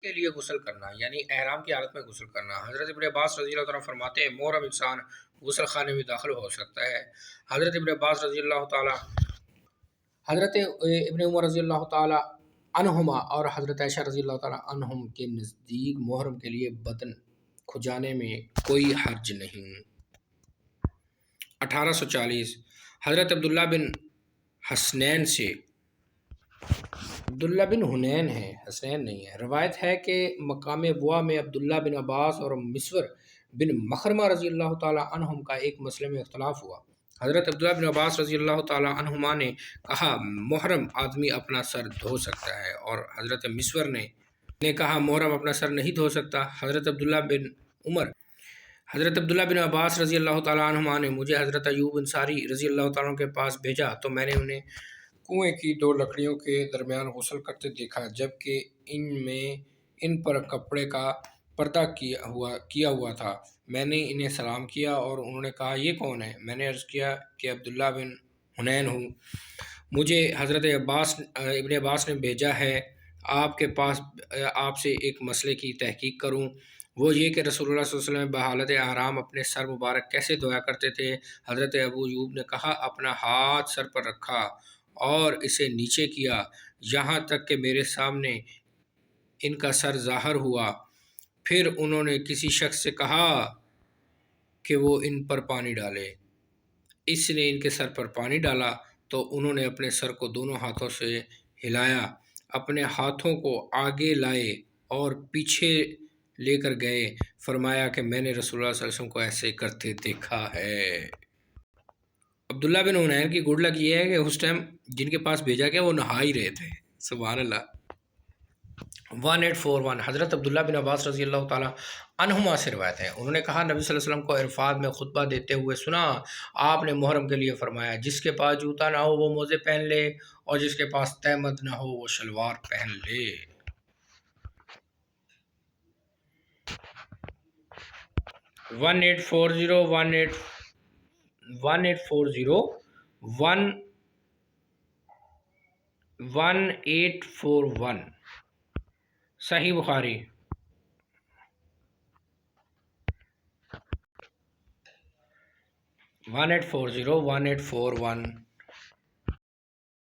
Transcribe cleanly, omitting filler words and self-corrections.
کے لیے غسل کرنا یعنی احرام کی حالت میں غسل کرنا۔ حضرت ابن عباس رضی اللہ عنہ فرماتے ہیں محرم انسان غسل خانے میں داخل ہو سکتا ہے۔ حضرت ابن عباس رضی اللہ تعالی حضرت ابن عمر رضی اللہ تعالی عنہما اور حضرت عائشہ رضی اللہ تعالی عنہم کے نزدیک محرم کے لیے بدن کھجانے میں کوئی حرج نہیں۔ 1840 حضرت عبداللہ بن حسنین سے عبداللہ بن حنین ہے، حسنین نہیں ہے، روایت ہے کہ مقام بوا میں عبداللہ بن عباس اور مسور بن مخرمہ رضی اللہ تعالی عنہم کا ایک مسئلے میں اختلاف ہوا۔ حضرت عبداللہ بن عباس رضی اللہ تعالی عنہما نے کہا محرم آدمی اپنا سر دھو سکتا ہے، اور حضرت مسور نے کہا محرم اپنا سر نہیں دھو سکتا۔ حضرت عبداللہ بن عباس رضی اللہ تعالیٰ عنہما نے مجھے حضرت ایوب انصاری رضی اللہ تعالیٰ عنہ کے پاس بھیجا تو میں نے انہیں کنویں کی دو لکڑیوں کے درمیان غسل کرتے دیکھا، جبکہ ان پر کپڑے کا پردہ کیا ہوا تھا۔ میں نے انہیں سلام کیا اور انہوں نے کہا یہ کون ہے؟ میں نے عرض کیا کہ عبداللہ بن حنین ہوں، مجھے حضرت ابن عباس نے بھیجا ہے آپ کے پاس آپ سے ایک مسئلے کی تحقیق کروں، وہ یہ کہ رسول اللہ صلی اللہ علیہ وسلم بحالت احرام اپنے سر مبارک کیسے دھویا کرتے تھے؟ حضرت ابو ایوب نے کہا اپنا ہاتھ سر پر رکھا اور اسے نیچے کیا یہاں تک کہ میرے سامنے ان کا سر ظاہر ہوا، پھر انہوں نے کسی شخص سے کہا کہ وہ ان پر پانی ڈالے۔ اس نے ان کے سر پر پانی ڈالا تو انہوں نے اپنے سر کو دونوں ہاتھوں سے ہلایا، اپنے ہاتھوں کو آگے لائے اور پیچھے لے کر گئے، فرمایا کہ میں نے رسول اللہ صلی اللہ علیہ وسلم کو ایسے کرتے دیکھا ہے۔ عبداللہ بن حنین کی گڈ لک یہ ہے کہ اس ٹائم جن کے پاس بھیجا گیا وہ نہا ہی رہے تھے، سبحان اللہ۔ 1841 حضرت عبداللہ بن عباس رضی اللہ تعالیٰ عنہما سے روایت ہے، انہوں نے کہا نبی صلی اللہ علیہ وسلم کو عرفات میں خطبہ دیتے ہوئے سنا، آپ نے محرم کے لیے فرمایا جس کے پاس جوتا نہ ہو وہ موزے پہن لے، اور جس کے پاس تہمد نہ ہو وہ شلوار پہن لے۔ 1841 صحیح بخاری 1841